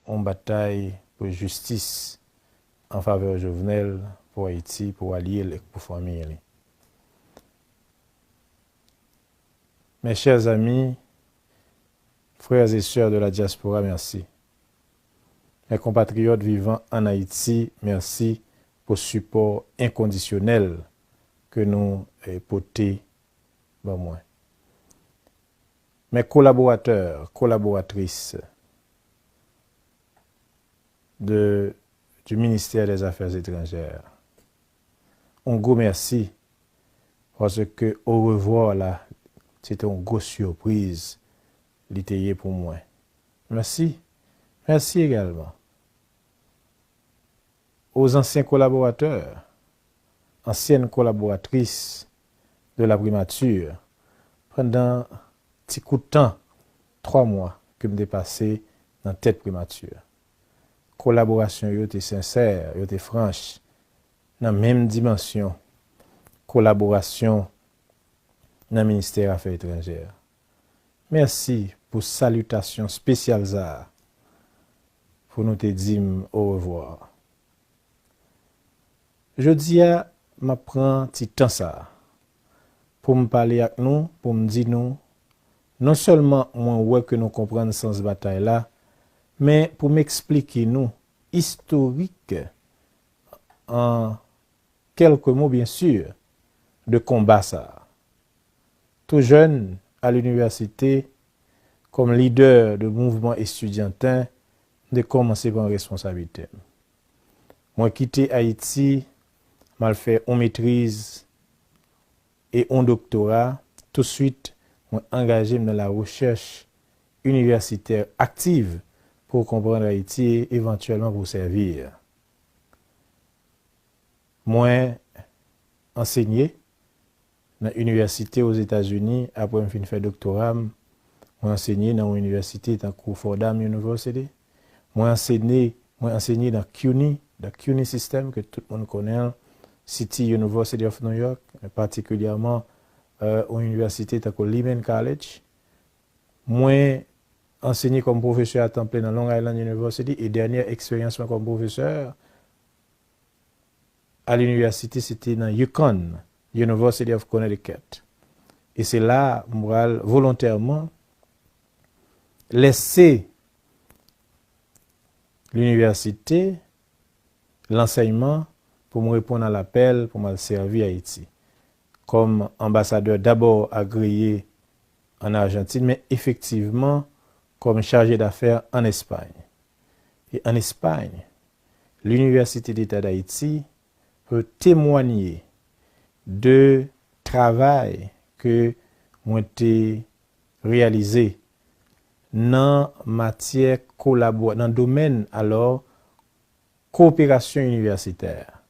une bataille pour justice en faveur de Jovenel, pour Haïti, pour allier et pour famille. Mes chers amis, frères et sœurs de la diaspora, merci. Mes compatriotes vivant en Haïti, merci pour le support inconditionnel que nous portez. Moi. Mes collaborateurs, collaboratrices du ministère des Affaires étrangères, un gros merci parce que au revoir là, c'était une grosse surprise l'ité pour moi. Merci. Merci également aux anciens collaborateurs, anciennes collaboratrices de la primature pendant un petit coup de temps, 3 mois que me dépassé dans tête primature. Collaboration yo était sincère, yo était franche, dans la même dimension. Collaboration dans le ministère des Affaires étrangères. Merci pour salutation spéciale ça. Pour nous te dire au revoir. Je dis à m'apprendre un petit temps ça pour me parler avec nous, pour me dire nous, non seulement moi ouais que nous comprenons sens bataille là, mais pour m'expliquer nous historique en quelques mots bien sûr de combat ça. Tout jeune à l'université comme leader de mouvement estudiantin de commencer par une responsabilité. Moi quitté Haïti, mal fait en maîtrise et en doctorat, tout de suite moi engagé dans la recherche universitaire active pour comprendre Haïti et éventuellement pour servir. Moi enseigné dans l'université aux États-Unis après me fin faire doctorat, moi enseigné dans une université dans Fordham University. Moi enseigné dans CUNY, le CUNY system que tout le monde connaît, City University of New York, particulièrement aux universités comme Lehman College. Moi enseigné comme professeur à temps plein dans Long Island University et dernière expérience comme professeur à l'université c'était dans Yukon, University of Connecticut. Et c'est là moi volontairement laisser l'université, l'enseignement pour me répondre à l'appel pour me servir à Haïti. Comme ambassadeur d'abord agréé en Argentine, mais effectivement comme chargé d'affaires en Espagne. Et en Espagne, l'Université d'État d'Haïti peut témoigner de travail que ont été réalisé dans matière collaboration, dans le domaine alors coopération universitaire,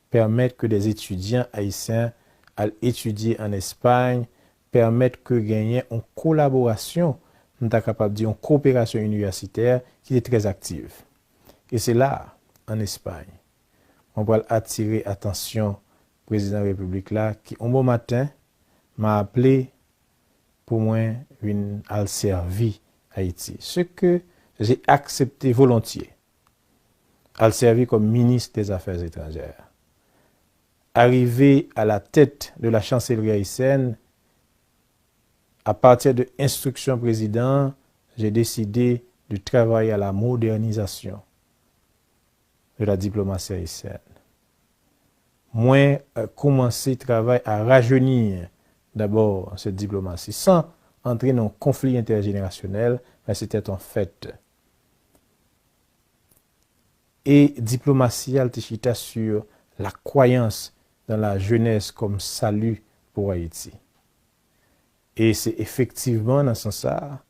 permettre que des étudiants haïtiens à étudier en Espagne, permettre que gagner une collaboration, nous sommes capables de dire une coopération universitaire qui est très active. Et c'est là, en Espagne, on va attirer attention au président de la République là, qui un bon matin m'a appelé pour moi à servir Haïti. Ce que j'ai accepté volontiers, à le servir comme ministre des Affaires étrangères. Arrivé à la tête de la chancellerie haïtienne, à partir de l'instruction président, j'ai décidé de travailler à la modernisation de la diplomatie haïtienne. Moi, commencé le travail à rajeunir d'abord cette diplomatie, sans entrer dans un conflit intergénérationnel, mais c'était un fait. Et diplomatie altechita sur la croyance dans la jeunesse comme salut pour Haïti. Et c'est effectivement dans ce sens-là,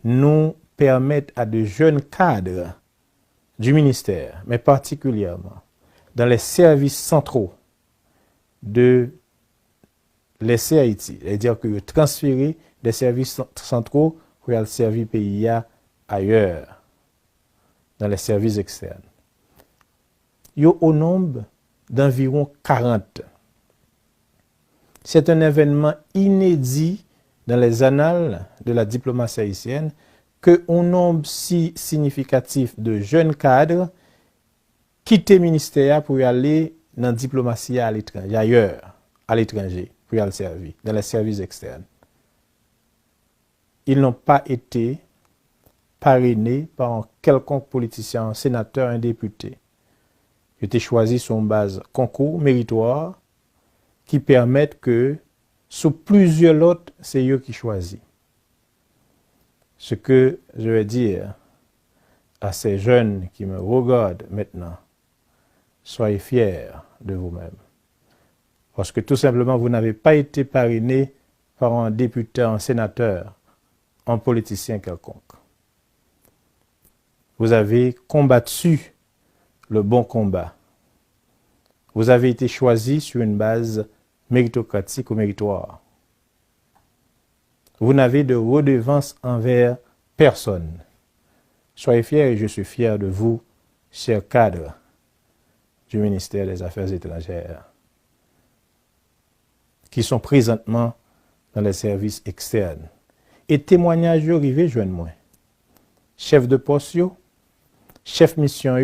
nous permettre à de jeunes cadres du ministère, mais particulièrement dans les services centraux de laisser Haïti, c'est-à-dire que transférer des services centraux pour aller servir le pays ailleurs, dans les services externes. Il y a au nombre d'environ 40. C'est un événement inédit dans les annales de la diplomatie haïtienne que un nombre si significatif de jeunes cadres quittent le ministère pour y aller dans la diplomatie à l'étranger, ailleurs, à l'étranger, pour y aller servir, dans les services externes. Ils n'ont pas été parrainés par un quelconque politicien, un sénateur, un député. Ils ont été choisis sur une base concours méritoire qui permettent que, sous plusieurs autres, c'est eux qui choisissent. Ce que je vais dire à ces jeunes qui me regardent maintenant, soyez fiers de vous-même. Parce que tout simplement, vous n'avez pas été parrainé par un député, un sénateur, un politicien quelconque. Vous avez combattu le bon combat. Vous avez été choisi sur une base méritocratique ou méritoire. Vous n'avez de redevance envers personne. Soyez fiers et je suis fier de vous, chers cadres du ministère des Affaires étrangères, qui sont présentement dans les services externes. Et témoignage arrivé, jeune moi. Chef de poste, chef mission,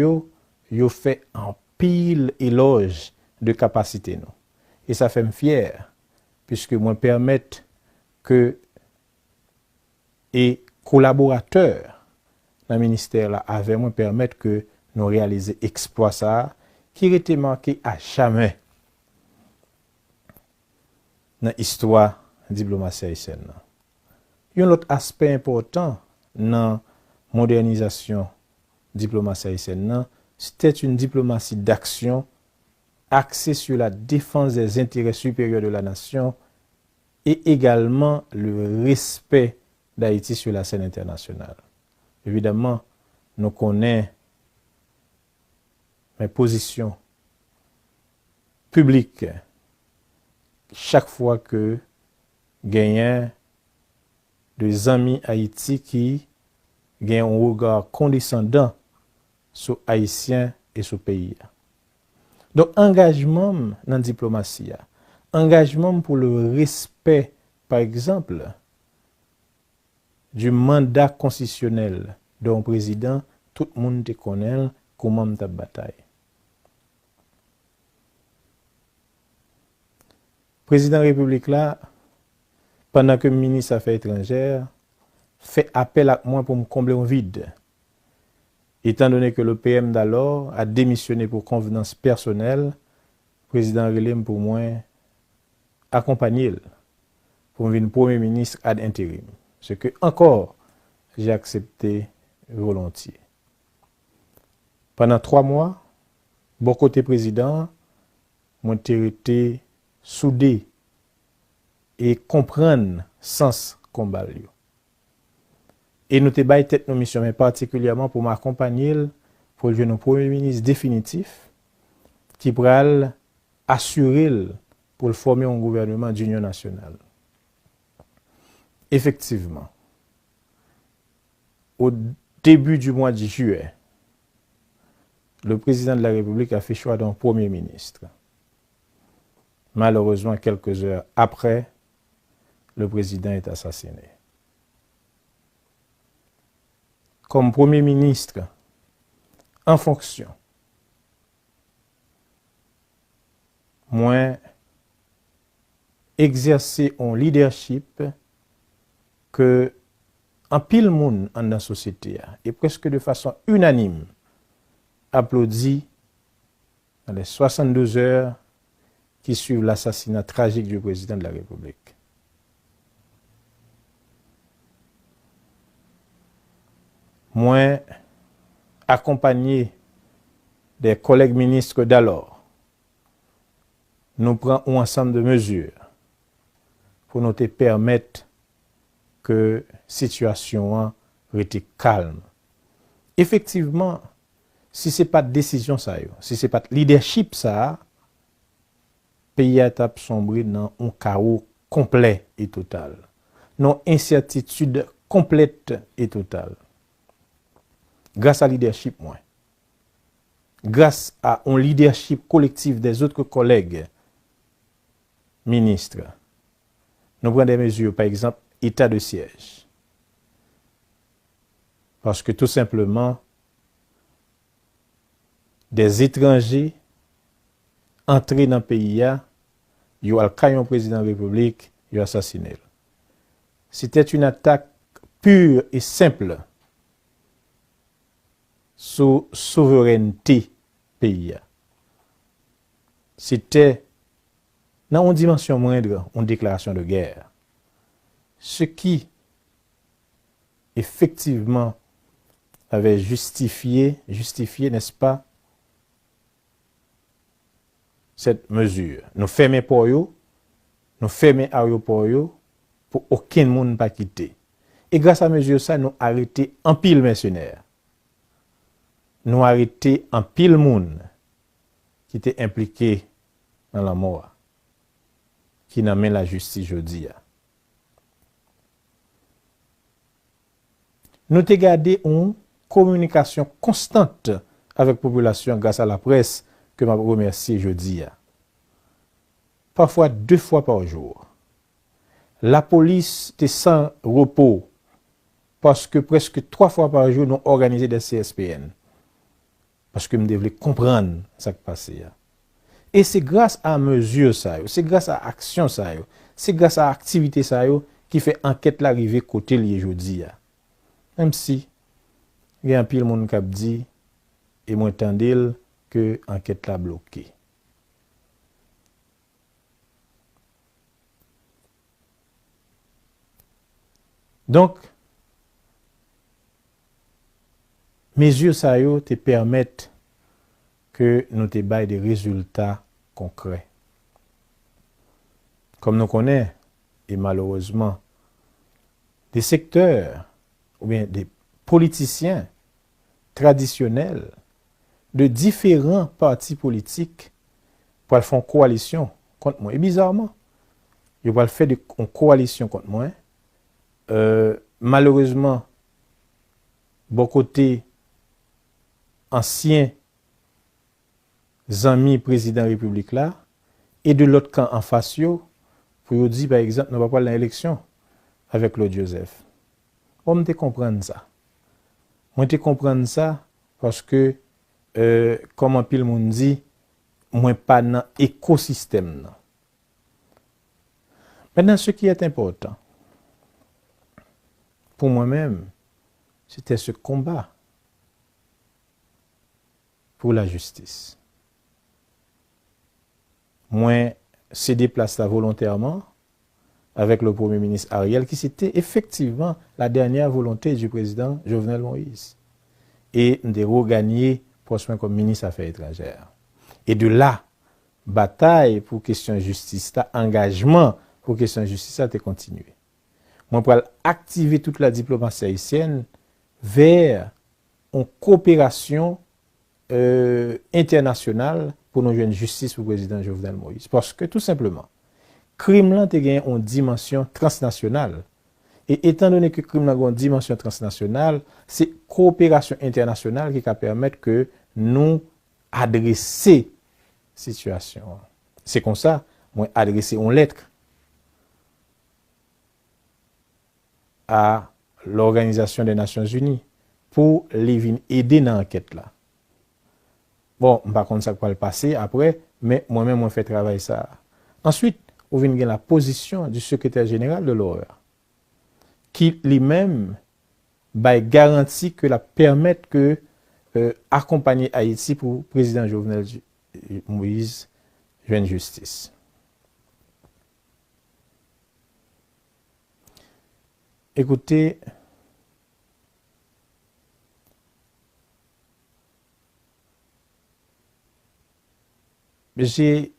yo fait en pile éloge de capacité nous. Et ça fait me fier, puisque moi permettre que et collaborateurs dans le ministère là avec moi permettre que nous réaliser exploit ça qui était marqué à jamais dans l'histoire de la diplomatie haïtienne. Il y a un autre aspect important dans la modernisation de la diplomatie haïtienne, c'était une diplomatie d'action axée sur la défense des intérêts supérieurs de la nation et également le respect d'Haïti sur la scène internationale. Évidemment, nous connaissons mes positions publiques chaque fois que gagnent des amis Haïti qui gagnent un regard condescendant sur Haïtiens et sur le pays. Donc, engagement dans la diplomatie, engagement pour le respect, par exemple, du mandat constitutionnel d'un président, tout le monde te connaît comment ta bataille. Président de la République là, pendant que le ministre des Affaires étrangères fait appel à moi pour me combler un vide. Étant donné que le PM d'alors a démissionné pour convenance personnelle, le président Relem pour moi accompagner pour devenir premier ministre ad intérim. Ce que encore j'ai accepté volontiers. Pendant 3 mois, bon côté président, mon été soudé et comprendre sens combat. Et nous te baillons tête nos missions, mais particulièrement pour m'accompagner pour le premier ministre définitif qui pourra assurer pour former un gouvernement d'union nationale. Effectivement, au début du mois de juillet, le président de la République a fait choix d'un premier ministre. Malheureusement, quelques heures après, le président est assassiné. Comme premier ministre en fonction, moi, exercer un leadership que en pile monde dans la société et presque de façon unanime applaudi dans les 62 heures qui suivent l'assassinat tragique du président de la République. Moi, accompagné des collègues ministres d'alors, nous prenons un ensemble de mesures pour nous permettre que la situation reste calme. Effectivement, si ce n'est pas de décision, si ce n'est pas de leadership, le pays a sombré dans un chaos complet et total, dans une incertitude complète et totale. Grâce à leadership, moi, grâce à un leadership collectif des autres collègues ministres, nous prenons des mesures, par exemple, état de siège. Parce que tout simplement, des étrangers entrés dans le pays, ils ont le président de la République, ils ont assassiné. C'était une attaque pure et simple sur la souveraineté pays. C'était, dans une dimension moindre, une déclaration de guerre. Ce qui, effectivement, avait justifié, n'est-ce pas, cette mesure. Nous fermons pour eux, nous fermons l'aéroport pour aucun monde pas quitter. Et grâce à mesure ça, nous arrêté en pile mercenaires. Nous arrêté en pile monde qui était impliqué dans la mort, qui n'a la justice jeudi. Nous avons gardé une communication constante avec la population grâce à la presse que je remercie jeudi. Parfois 2 fois par jour. La police était sans repos parce que presque 3 fois par jour, nous organisons des CSPN. Parce que nous devons comprendre ce qui passe. Et c'est grâce à mesure ça, c'est grâce à action ça, c'est grâce à activité ça qui fait enquête l'arrivée côté lié jeudi. Même si il y a un pile monde qui a dit et moi entendil que enquête la bloquée. Donc mesures ça te permettent que nous te baillons des résultats concrets. Comme nous connaissons, et malheureusement, des secteurs ou bien des politiciens traditionnels de différents partis politiques pour faire une coalition contre moi. Et bizarrement, ils vont faire une coalition contre moi. Malheureusement, bon côté anciens amis président de la République là, et de l'autre camp en face, pour dire par exemple, nous ne va pas l'élection avec Claude Joseph. On te comprendre ça. Moi te comprendre ça parce que comme un pile monde dit, moi pas dans écosystème. Maintenant ce qui est important pour moi-même, c'était ce combat pour la justice. Moi cédé place là volontairement avec le Premier ministre Ariel, qui c'était effectivement la dernière volonté du président Jovenel Moïse. Et de regagner poste comme ministre des Affaires étrangères. Et de là, bataille pour question de justice, engagement pour question de justice, ça a continué. Moi, pour activer toute la diplomatie haïtienne vers une coopération internationale pour nous jouer une justice pour le président Jovenel Moïse. Parce que tout simplement, crime là a une dimension transnationale. Et étant donné que le crime a une dimension transnationale, c'est coopération internationale qui va permettre que nous adresser la situation. C'est comme ça, moi adresser une lettre à l'Organisation des Nations Unies pour les aider dans l'enquête là. Bon, par contre, ça va le passer après, mais moi-même, je fais travail ça. Ensuite, on vient la position du secrétaire général de l'OEA, qui lui-même garantit que la permettre que accompagner Haïti pour le président Jovenel Moïse joue justice. Écoutez, j'ai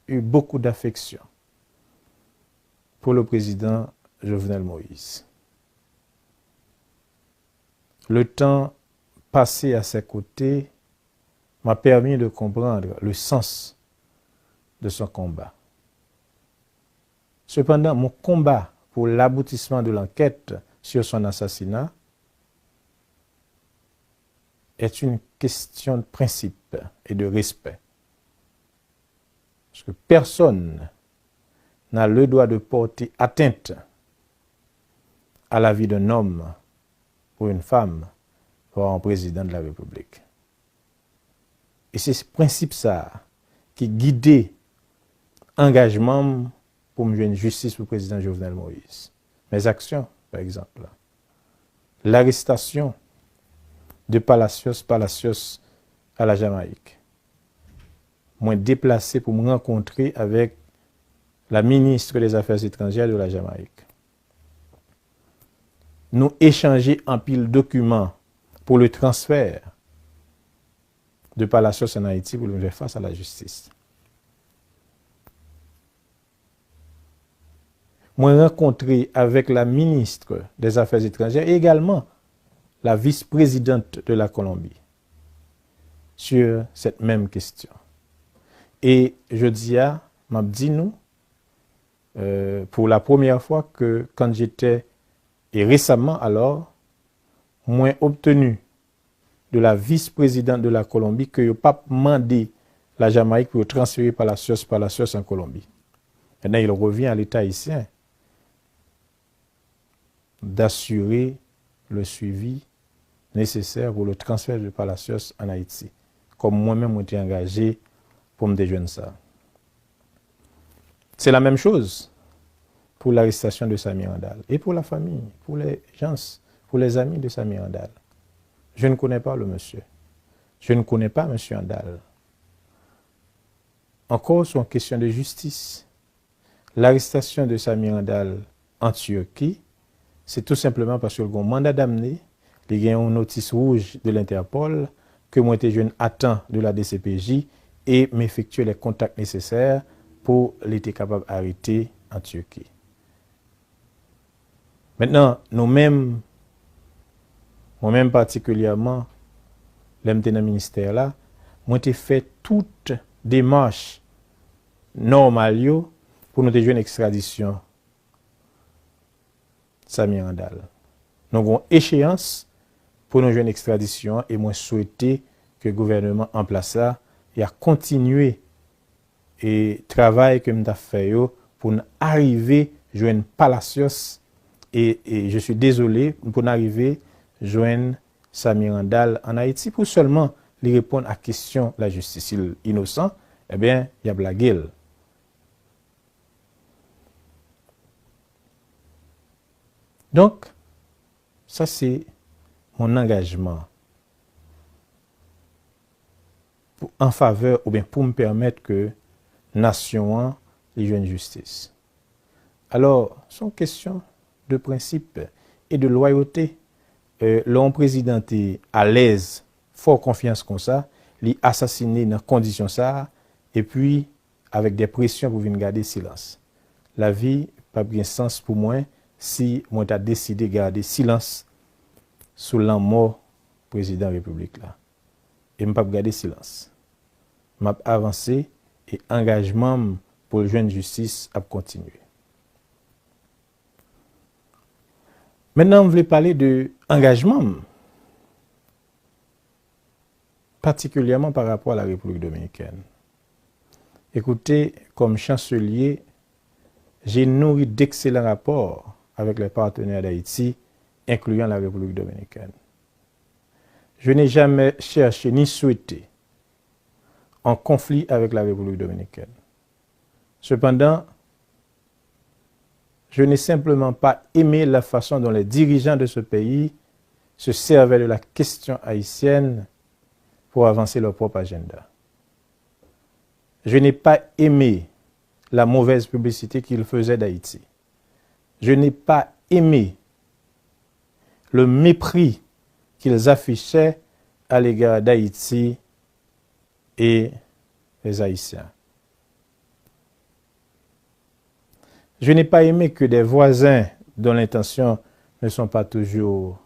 eu beaucoup d'affection pour le président Jovenel Moïse. Le temps passé à ses côtés m'a permis de comprendre le sens de son combat. Cependant, mon combat pour l'aboutissement de l'enquête sur son assassinat est une question de principe et de respect. Parce que personne n'a le droit de porter atteinte à la vie d'un homme pour une femme pour un président de la République. Et c'est ce principe ça qui guidait l'engagement pour me jouer une justice pour le président Jovenel Moïse. Mes actions, par exemple. L'arrestation de Palacios à la Jamaïque. Moi déplacé pour me rencontrer avec la ministre des Affaires étrangères de la Jamaïque. Nous échanger en pile documents pour le transfert de Palacios en Haïti pour le faire face à la justice. Moi rencontré avec la ministre des Affaires étrangères et également la vice-présidente de la Colombie sur cette même question. Et je dis à m'a dit nous, pour la première fois que quand j'étais, et récemment alors, moi obtenu de la vice-présidente de la Colombie que je n'ai pas demandé la Jamaïque pour transférer Palacios en Colombie. Maintenant, il revient à l'État haïtien d'assurer le suivi nécessaire pour le transfert de Palacios en Haïti. Comme moi-même, j'ai été engagé pour me déjeuner ça. C'est la même chose pour l'arrestation de Samir Andal et pour la famille, pour les gens, pour les amis de Samir Andal. Je ne connais pas le monsieur. Je ne connais pas M. Andal. Encore sur une question de justice. L'arrestation de Samir Andal en Turquie, c'est tout simplement parce que le mandat d'amener, il y a une notice rouge de l'Interpol que moi je attends de la DCPJ et m'effectuer les contacts nécessaires pour l'être capable d'arrêter en Turquie. Maintenant, nous-mêmes, moi-même particulièrement, l'MT dans le ministère là, moi j'ai fait toute démarche normale pour nous jouer une extradition Samir Andal. Nous avons une échéance pour nous jouer une extradition et moi souhaiter que le gouvernement en place ça et à continuer et travail que nous avons fait pour arriver à joindre Palacios et je suis désolé pour arriver à joindre Samir Andal en Haïti pour seulement lui répondre à la question de la justice. S'il est innocent, eh bien, il y a blagué. Donc, ça c'est mon engagement en faveur ou bien pour me permettre que la nation ait une justice. Alors, c'est une question de principe et de loyauté. L'homme président est à l'aise, fort confiance comme ça, il assassiné dans conditions ça, et puis avec des pressions pour venir garder silence. La vie n'a pas bien sens pour moi si moi j'ai décidé de garder silence sous la mort président de la République là. Et je ne pas garder silence. Je vais avancer et engagement pour le jeune justice à continuer. Maintenant, on veut parler de engagement, particulièrement par rapport à la République dominicaine. Écoutez, comme chancelier, j'ai nourri d'excellents rapports avec les partenaires d'Haïti, incluant la République dominicaine. Je n'ai jamais cherché ni souhaité en conflit avec la République dominicaine. Cependant, je n'ai simplement pas aimé la façon dont les dirigeants de ce pays se servaient de la question haïtienne pour avancer leur propre agenda. Je n'ai pas aimé la mauvaise publicité qu'ils faisaient d'Haïti. Je n'ai pas aimé le mépris qu'ils affichaient à l'égard d'Haïti et les Haïtiens. Je n'ai pas aimé que des voisins dont l'intention ne sont pas toujours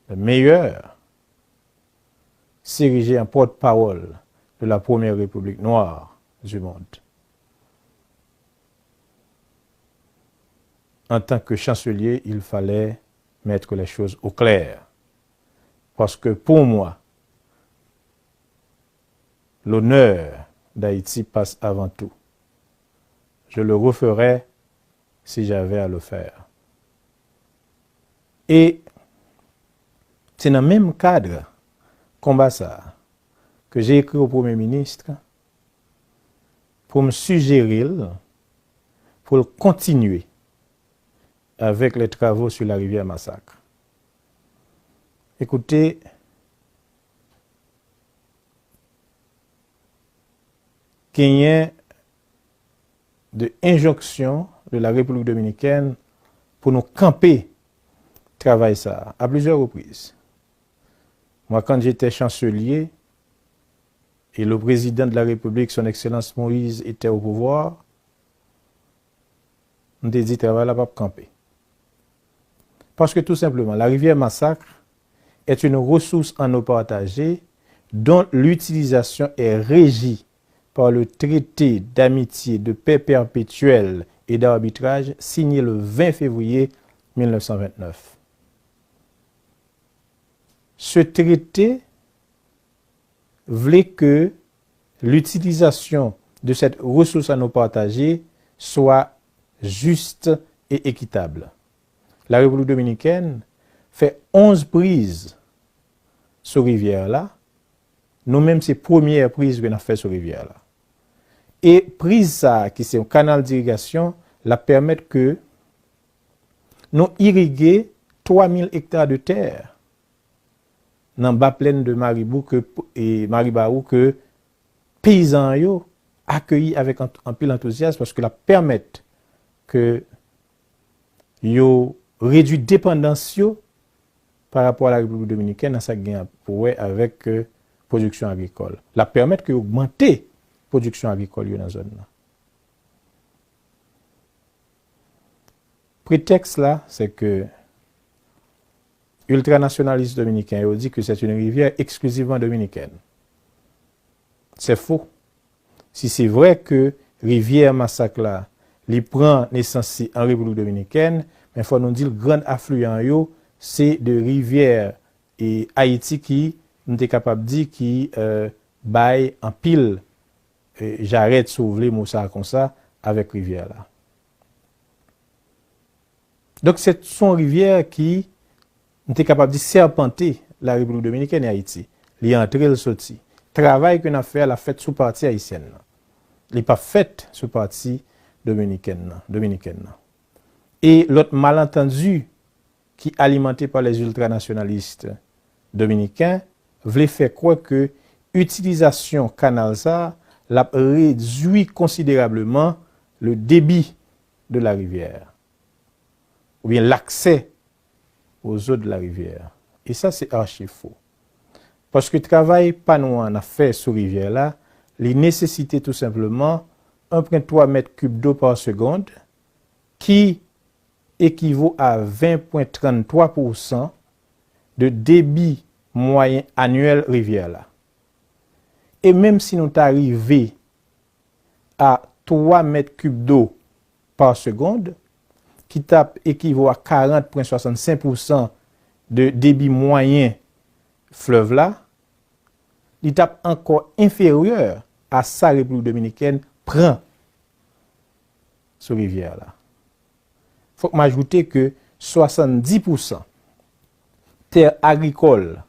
les meilleures s'érigeaient en porte-parole de la première république noire du monde. En tant que chancelier, il fallait mettre les choses au clair. Parce que pour moi, l'honneur d'Haïti passe avant tout. Je le referais si j'avais à le faire. Et c'est dans le même cadre, combat ça, que j'ai écrit au Premier ministre pour me suggérer, pour continuer avec les travaux sur la rivière Massacre. Écoutez, qu'il y ait de injonction de la République dominicaine pour nous camper travail ça à plusieurs reprises. Moi, quand j'étais chancelier et le président de la République, son Excellence Moïse, était au pouvoir, on a dit travail là pas camper. Parce que tout simplement, la rivière Massacre est une ressource en eau partagée dont l'utilisation est régie par le traité d'amitié, de paix perpétuelle et d'arbitrage signé le 20 février 1929. Ce traité voulait que l'utilisation de cette ressource en eau partagée soit juste et équitable. La République dominicaine fait 11 prises sur rivière-là. Nous-mêmes, c'est la première prise qu'on a fait sur rivière-là. Et prise ça, qui c'est un canal d'irrigation, la permet que nous irriguer 3000 hectares de terre dans la bas plaine de Maribaou que paysans yo accueillis avec un peu d'enthousiasme parce que la permet que yo réduit dépendance par rapport à la République dominicaine dans sa gain pour avec production agricole. La permet que augmenter production agricole dans la zone là. Prétexte là, c'est que ultranationalistes dominicains ont dit que c'est une rivière exclusivement dominicaine. C'est faux. Si c'est vrai que rivière Massacre là, il prend naissance en République dominicaine, mais il faut nous dire le grand affluent c'est de rivière et Haïti qui nous est capable de dire qui baille en pile j'arrête sauver Moussa comme ça avec rivière là. Donc c'est son rivière qui nous est capable de serpenter la République dominicaine et Haïti. Il est entré le sorti. Travail qu'on a fait, la fête sous partie haïtienne. Il n'est pas fait sous partie dominicaine. Et l'autre malentendu qui est alimenté par les ultranationalistes dominicains voulait faire croire que l'utilisation canal ça l'a réduit considérablement le débit de la rivière ou bien l'accès aux eaux de la rivière. Et ça, c'est archi faux. Parce que le travail pas nous en a fait sur la rivière là, il nécessitait tout simplement 1,3 mètres cubes d'eau par seconde qui équivaut à 20,33% de débit moyen annuel rivière là. Et même si nous arrivons à 3 mètres cubes d'eau par seconde, qui équivaut à 40,65% de débit moyen fleuve là, il tape encore inférieur à sa République dominicaine prend sur rivière là. Il faut m'ajouter que 70% terre agricole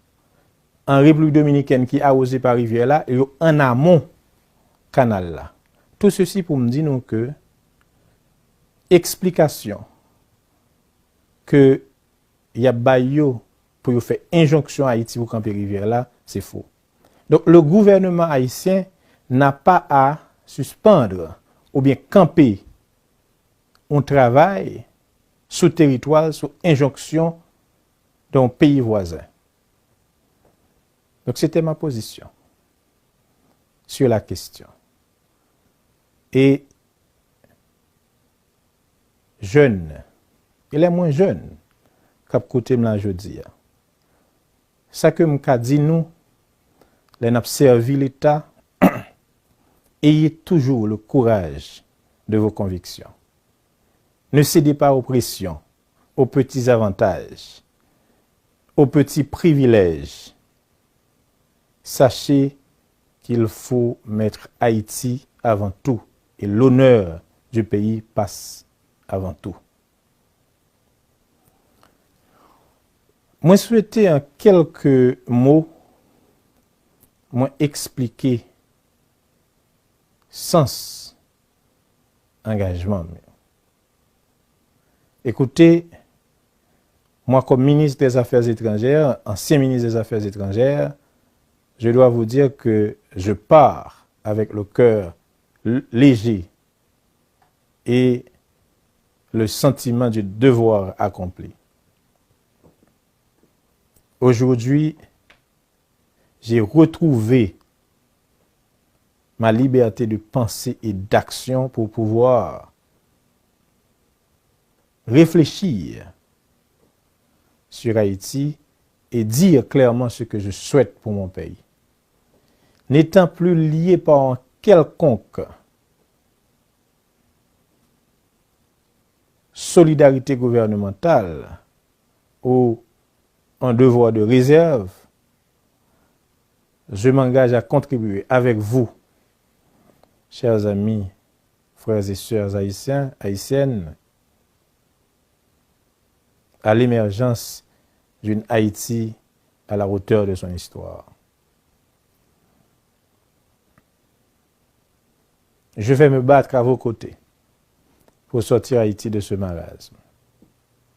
en République dominicaine qui est arrosée par rivière là et en amont canal là. Tout ceci pour me dire nous que explication que y a bayo pour faire injonction à Haïti pour camper rivière là, c'est faux. Donc le gouvernement haïtien n'a pas à suspendre ou bien camper un travail sous territoire, sous injonction d'un pays voisin. Donc c'était ma position sur la question. Et jeune, il est moins jeune qu'à côté de jeudi. Ça que m'ka dit nous, les n'a servi l'État, ayez toujours le courage de vos convictions. Ne cédez pas aux pressions, aux petits avantages, aux petits privilèges. Sachez qu'il faut mettre Haïti avant tout et l'honneur du pays passe avant tout. Moi souhaité en quelques mots, moi expliquer sens engagement. Écoutez, moi comme ministre des Affaires étrangères, ancien ministre des Affaires étrangères, je dois vous dire que je pars avec le cœur léger et le sentiment du devoir accompli. Aujourd'hui, j'ai retrouvé ma liberté de pensée et d'action pour pouvoir réfléchir sur Haïti et dire clairement ce que je souhaite pour mon pays. N'étant plus lié par un quelconque solidarité gouvernementale ou un devoir de réserve, je m'engage à contribuer avec vous, chers amis, frères et sœurs haïtiens, haïtiennes, à l'émergence d'une Haïti à la hauteur de son histoire. Je vais me battre à vos côtés pour sortir Haïti de ce marasme.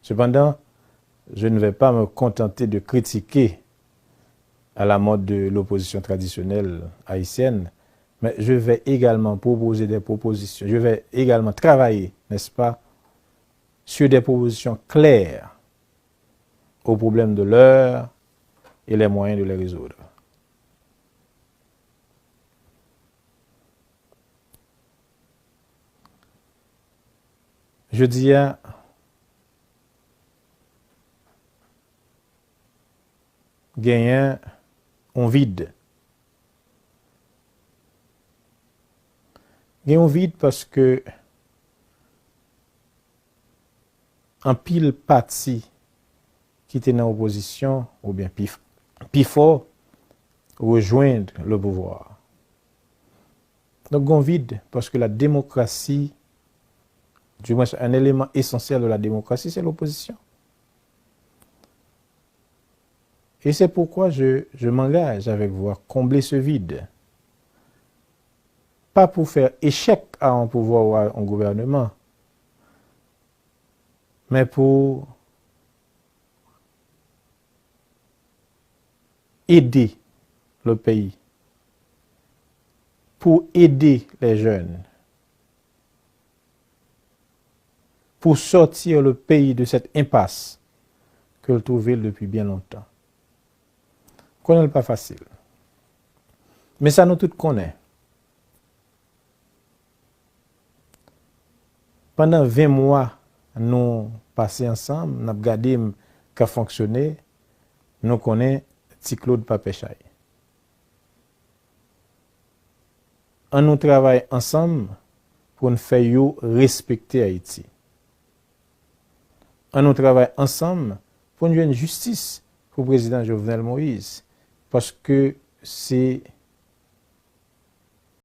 Cependant, je ne vais pas me contenter de critiquer à la mode de l'opposition traditionnelle haïtienne, mais je vais également proposer des propositions. Je vais également travailler, n'est-ce pas, sur des propositions claires aux problèmes de l'heure et les moyens de les résoudre. Je dis à gagner un vide. Gagner un vide parce que en pile parti qui était dans l'opposition, ou bien plus fort, rejoindre le pouvoir. Donc, un vide parce que la démocratie, du moins un élément essentiel de la démocratie, c'est l'opposition. Et c'est pourquoi je m'engage avec vous à combler ce vide. Pas pour faire échec à un pouvoir ou à un gouvernement, mais pour aider le pays, pour aider les jeunes, pour sortir le pays de cette impasse que le trouve depuis bien longtemps. Connaît pas facile. Mais ça nous tous connaît. Pendant 20 mois, nous passé ensemble, nous avons regardé qu'a fonctionné, nous connaissons Ti Claude Papechay. On nous travaille ensemble pour nous faire respecter Haïti. On nous travaille ensemble pour nous faire une justice pour le président Jovenel Moïse. Parce que c'est